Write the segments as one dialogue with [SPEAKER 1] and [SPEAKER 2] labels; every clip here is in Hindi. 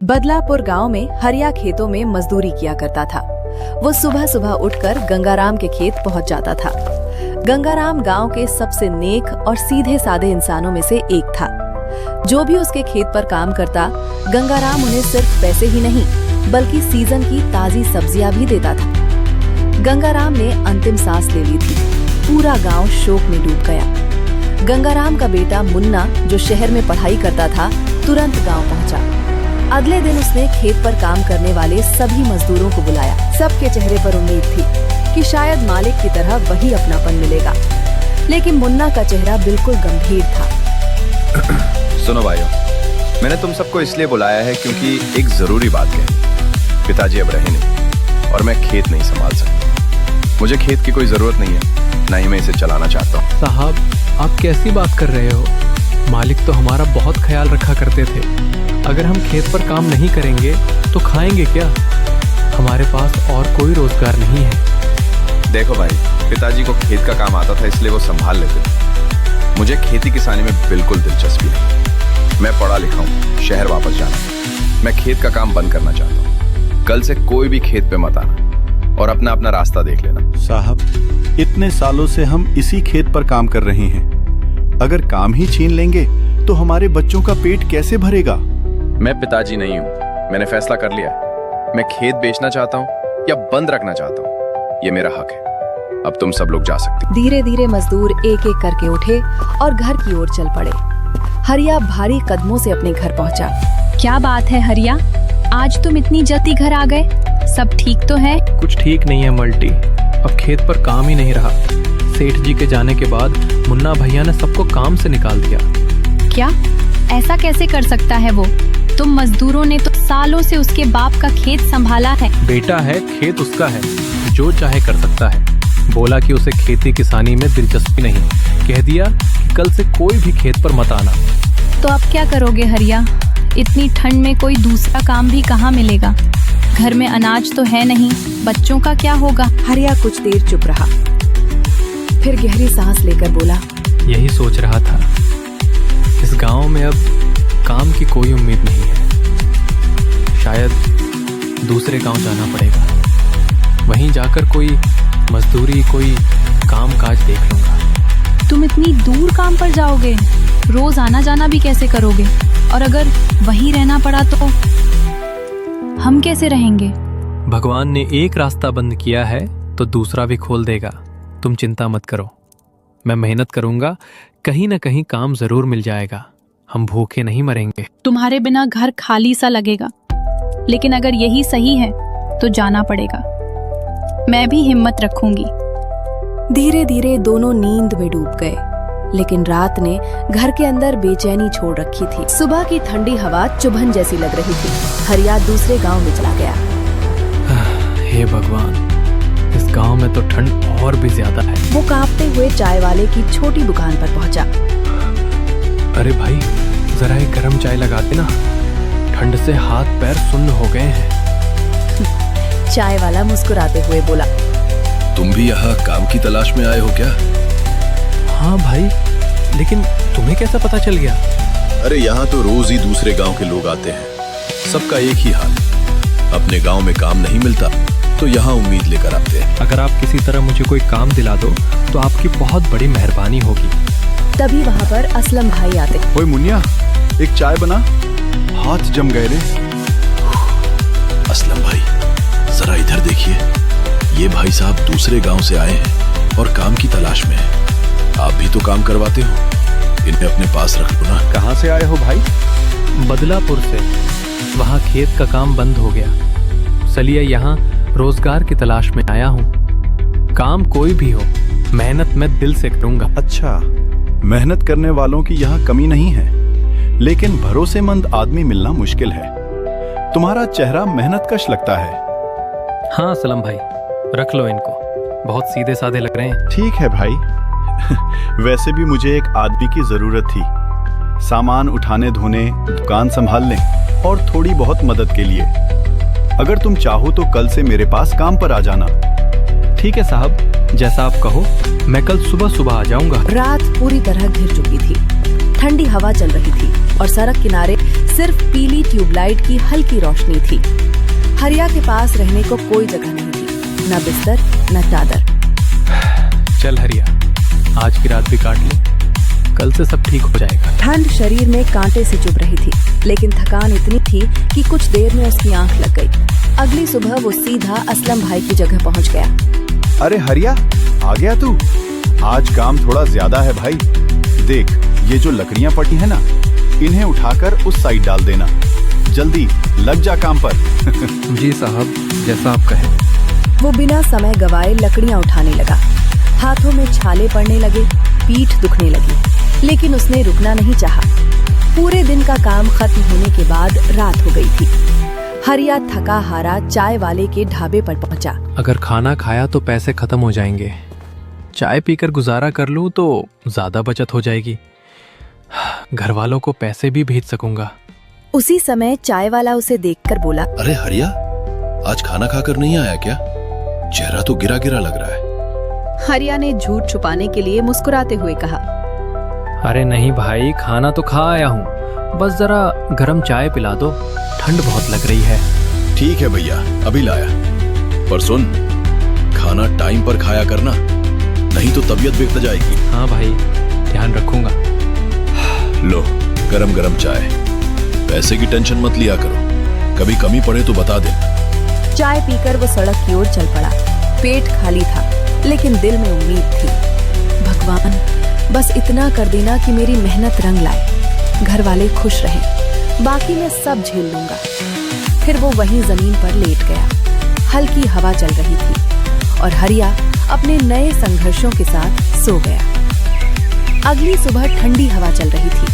[SPEAKER 1] बदलापुर गांव में हरिया खेतों में मजदूरी किया करता था। वो सुबह सुबह उठकर गंगाराम के खेत पहुंच जाता था। गंगाराम गांव के सबसे नेक और सीधे साधे इंसानों में से एक था। जो भी उसके खेत पर काम करता, गंगाराम उन्हें सिर्फ पैसे ही नहीं बल्कि सीजन की ताजी सब्जियां भी देता था। गंगाराम ने अंतिम सांस ले ली थी। पूरा गांव शोक में डूब गया। गंगाराम का बेटा मुन्ना, जो शहर में पढ़ाई करता था, तुरंत गांव पहुंचा। अगले दिन उसने खेत पर काम करने वाले सभी मजदूरों को बुलाया। सबके चेहरे पर उम्मीद थी कि शायद मालिक की तरह वही अपनापन मिलेगा, लेकिन मुन्ना का चेहरा बिल्कुल गंभीर था।
[SPEAKER 2] सुनो भाइयों, मैंने तुम सबको इसलिए बुलाया है क्योंकि एक जरूरी बात कहनी। पिताजी अब रहे नहीं और मैं खेत नहीं संभाल सकता। मुझे खेत की कोई जरूरत नहीं है, ना ही मैं इसे चलाना चाहता हूँ।
[SPEAKER 3] साहब, आप कैसी बात कर रहे हो? मालिक तो हमारा बहुत ख्याल रखा करते थे। अगर हम खेत पर काम नहीं करेंगे तो खाएंगे क्या? हमारे पास और कोई रोजगार नहीं है।
[SPEAKER 2] देखो भाई, पिताजी को खेत का काम आता था इसलिए वो संभाल लेते थे। मुझे खेती किसानी में बिल्कुल दिलचस्पी नहीं। मैं पढ़ा लिखा हूँ, शहर वापस जाना। मैं खेत का काम बंद करना चाहता हूँ। कल से कोई भी खेत पे मत आना और अपना अपना रास्ता देख लेना।
[SPEAKER 4] साहब, इतने सालों से हम इसी खेत पर काम कर रहे हैं। अगर काम ही छीन लेंगे तो हमारे बच्चों का पेट कैसे भरेगा?
[SPEAKER 2] मैं पिताजी नहीं हूँ, मैंने फैसला कर लिया है। मैं खेत बेचना चाहता हूँ या बंद रखना चाहता हूँ, ये मेरा हक है। अब तुम सब लोग जा सकते हो।
[SPEAKER 1] धीरे धीरे मजदूर एक एक करके उठे और घर की ओर चल पड़े। हरिया भारी कदमों से अपने घर पहुंचा।
[SPEAKER 5] क्या बात है हरिया, आज तुम इतनी जल्दी घर आ गए? सब ठीक तो है?
[SPEAKER 3] कुछ ठीक नहीं है मल्टी, अब खेत पर काम ही नहीं रहा। सेठ जी के जाने के बाद मुन्ना भैया ने सबको काम से निकाल दिया।
[SPEAKER 5] क्या? ऐसा कैसे कर सकता है वो? तुम मजदूरों ने तो सालों से उसके बाप का खेत संभाला है।
[SPEAKER 3] बेटा है, खेत उसका है, जो चाहे कर सकता है। बोला कि उसे खेती किसानी में दिलचस्पी नहीं। कह दिया कि कल से कोई भी खेत पर मत आना।
[SPEAKER 5] तो अब क्या करोगे हरिया? इतनी ठंड में कोई दूसरा काम भी कहाँ मिलेगा? घर में अनाज तो है नहीं, बच्चों का क्या होगा?
[SPEAKER 1] हरिया कुछ देर चुप रहा, फिर गहरी सांस लेकर बोला,
[SPEAKER 3] यही सोच रहा था। इस गांव में अब काम की कोई उम्मीद नहीं है। शायद दूसरे गांव जाना पड़ेगा। वहीं जाकर कोई मजदूरी, कोई काम काज देख लूंगा।
[SPEAKER 5] तुम इतनी दूर काम पर जाओगे? रोज आना जाना भी कैसे करोगे? और अगर वहीं रहना पड़ा तो हम कैसे रहेंगे?
[SPEAKER 3] भगवान ने एक रास्ता बंद किया है तो दूसरा भी खोल देगा। तुम चिंता मत करो, मैं मेहनत करूंगा, कहीं ना कहीं काम जरूर मिल जाएगा। हम भूखे नहीं मरेंगे।
[SPEAKER 5] तुम्हारे बिना घर खाली सा लगेगा, लेकिन अगर यही सही है तो जाना पड़ेगा। मैं भी हिम्मत रखूंगी।
[SPEAKER 1] धीरे धीरे दोनों नींद में डूब गए, लेकिन रात ने घर के अंदर बेचैनी छोड़ रखी थी। सुबह की ठंडी हवा चुभन जैसी लग रही थी। हरिया दूसरे गांव में चला गया।
[SPEAKER 3] हे भगवान, इस गांव में तो ठंड और भी ज्यादा है।
[SPEAKER 1] वो कांपते हुए चाय वाले की छोटी दुकान पर पहुंचा।
[SPEAKER 3] अरे भाई, जरा एक गर्म चाय लगा देना, ठंड से हाथ पैर सुन्न हो गए हैं।
[SPEAKER 1] चाय वाला मुस्कुराते हुए बोला,
[SPEAKER 6] तुम भी यहाँ काम की तलाश में आए हो क्या?
[SPEAKER 3] हाँ भाई, लेकिन तुम्हें कैसा पता चल गया?
[SPEAKER 6] अरे यहाँ तो रोज ही दूसरे गांव के लोग आते हैं। सबका एक ही हाल, अपने गांव में काम नहीं मिलता तो यहाँ उम्मीद लेकर आते हैं।
[SPEAKER 3] अगर आप किसी तरह मुझे कोई काम दिला दो तो आपकी बहुत बड़ी मेहरबानी होगी।
[SPEAKER 1] तभी वहाँ पर असलम भाई आते।
[SPEAKER 4] ओए मुन्निया, एक चाय बना, हाथ जम गए रे।
[SPEAKER 6] असलम भाई, जरा इधर देखिए। ये भाई साहब दूसरे गांव से आए हैं और काम की तलाश में हैं। आप भी तो काम करवाते हो, इन्हें अपने पास रख लो ना।
[SPEAKER 4] कहाँ से आए हो भाई?
[SPEAKER 3] बदलापुर से। वहाँ खेत का काम बंद हो गया, चलिए यहाँ रोजगार की तलाश में आया हूँ। काम कोई भी हो, मेहनत मैं दिल से करूँगा।
[SPEAKER 4] अच्छा, मेहनत करने वालों की यहाँ कमी नहीं है, लेकिन भरोसेमंद आदमी मिलना मुश्किल है। तुम्हारा चेहरा मेहनतकश लगता है।
[SPEAKER 3] हाँ सलम भाई, रख लो इनको, बहुत सीधे साधे लग रहे हैं।
[SPEAKER 4] ठीक है भाई। वैसे भी मुझे एक आदमी की जरूरत थी, सामान उठाने धोने, दुकान संभालने और थोड़ी बहुत मदद के लिए। अगर तुम चाहो तो कल से मेरे पास काम पर आ जाना।
[SPEAKER 3] ठीक है साहब, जैसा आप कहो, मैं कल सुबह सुबह आ जाऊंगा।
[SPEAKER 1] रात पूरी तरह घिर चुकी थी। ठंडी हवा चल रही थी और सड़क किनारे सिर्फ पीली ट्यूबलाइट की हल्की रोशनी थी। हरिया के पास रहने को कोई जगह नहीं थी, न बिस्तर न चादर।
[SPEAKER 3] चल हरिया, आज की रात भी काट ले, कल से सब ठीक हो जाएगा।
[SPEAKER 1] ठंड शरीर में कांटे से चुभ रही थी, लेकिन थकान इतनी थी कि कुछ देर में उसकी आंख लग गई। अगली सुबह वो सीधा असलम भाई की जगह पहुंच गया।
[SPEAKER 4] अरे हरिया, आ गया तू? आज काम थोड़ा ज्यादा है भाई। देख, ये जो लकड़ियां पटी है ना, इन्हें उठाकर उस साइड डाल देना। जल्दी लग जा काम पर।
[SPEAKER 3] जी साहब, जैसा आप कहें।
[SPEAKER 1] वो बिना समय गवाए लकड़ियां उठाने लगा। हाथों में छाले पड़ने लगे, पीठ दुखने लगी, लेकिन उसने रुकना नहीं चाहा। पूरे दिन का काम खत्म होने के बाद रात हो गई थी। हरिया थका हारा चाय वाले के ढाबे पर पहुंचा।
[SPEAKER 3] अगर खाना खाया तो पैसे खत्म हो जाएंगे, चाय पीकर गुजारा कर लूं तो ज्यादा बचत हो जाएगी, घर वालों को पैसे भी भेज सकूंगा।
[SPEAKER 1] उसी समय चाय वाला उसे देखकर बोला,
[SPEAKER 6] अरे हरिया, आज खाना खाकर नहीं आया क्या? चेहरा तो गिरा गिरा लग रहा है।
[SPEAKER 1] हरिया ने झूठ छुपाने के लिए मुस्कुराते हुए कहा,
[SPEAKER 3] अरे नहीं भाई, खाना तो खा आया हूँ, बस जरा गर्म चाय पिला दो, ठंड बहुत लग रही है।
[SPEAKER 6] ठीक है भैया, अभी लाया। पर सुन, खाना टाइम पर खाया करना, नहीं तो तबीयत बिगड़ जाएगी।
[SPEAKER 3] हाँ भाई, ध्यान रखूंगा।
[SPEAKER 6] लो, गरम गरम चाय। पैसे की टेंशन मत लिया करो, कभी कमी पड़े तो बता दे।
[SPEAKER 1] चाय पीकर वो सड़क की ओर चल पड़ा। पेट खाली था, लेकिन दिल में उम्मीद थी। भगवान, बस इतना कर देना कि मेरी मेहनत रंग लाए, घर वाले खुश रहें, बाकी मैं सब झेल लूंगा। फिर वो वहीं जमीन पर लेट गया। हल्की हवा चल रही थी और हरिया अपने नए संघर्षों के साथ सो गया। अगली सुबह ठंडी हवा चल रही थी।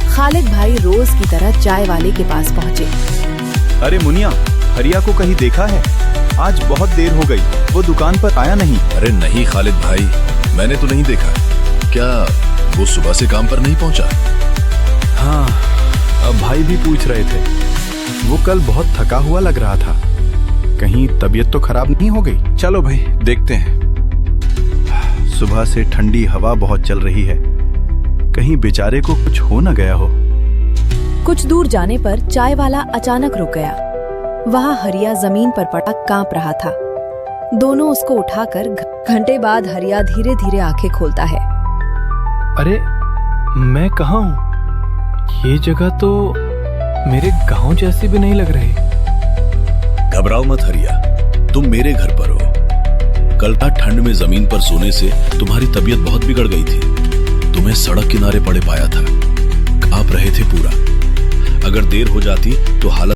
[SPEAKER 1] खालिद भाई रोज की तरह चाय वाले के पास पहुंचे।
[SPEAKER 4] अरे मुनिया, हरिया को कहीं देखा है? आज बहुत देर हो गई, वो दुकान पर आया नहीं।
[SPEAKER 6] अरे नहीं खालिद भाई, मैंने तो नहीं देखा। क्या वो सुबह से काम पर नहीं पहुंचा?
[SPEAKER 4] हाँ, अब भाई भी पूछ रहे थे। वो कल बहुत थका हुआ लग रहा था। कहीं तबीयत तो खराब नहीं हो गई? चलो भाई, देखते हैं। सुबह से ठंडी हवा बहुत चल रही है, कहीं बेचारे को कुछ हो न गया हो।
[SPEAKER 1] कुछ दूर जाने पर चाय वाला अचानक रुक गया। वहां हरिया जमीन पर पड़ा कांप रहा था। दोनों उसको उठाकर घंटे बाद हरिया धीरे धीरे आंखें खोलता है।
[SPEAKER 3] अरे मैं कहाँ हूँ? ये जगह तो मेरे गांव जैसी भी नहीं लग रही।
[SPEAKER 6] घबराओ मत हरिया, तुम मेरे घर पर हो। कल रात ठंड में जमीन पर सोने से तुम्हारी तबीयत बहुत बिगड़ गई थी। तुम्हें सड़क किनारे पड़े पाया था, कांप रहे थे पूरा। अगर देर हो जाती तो हालत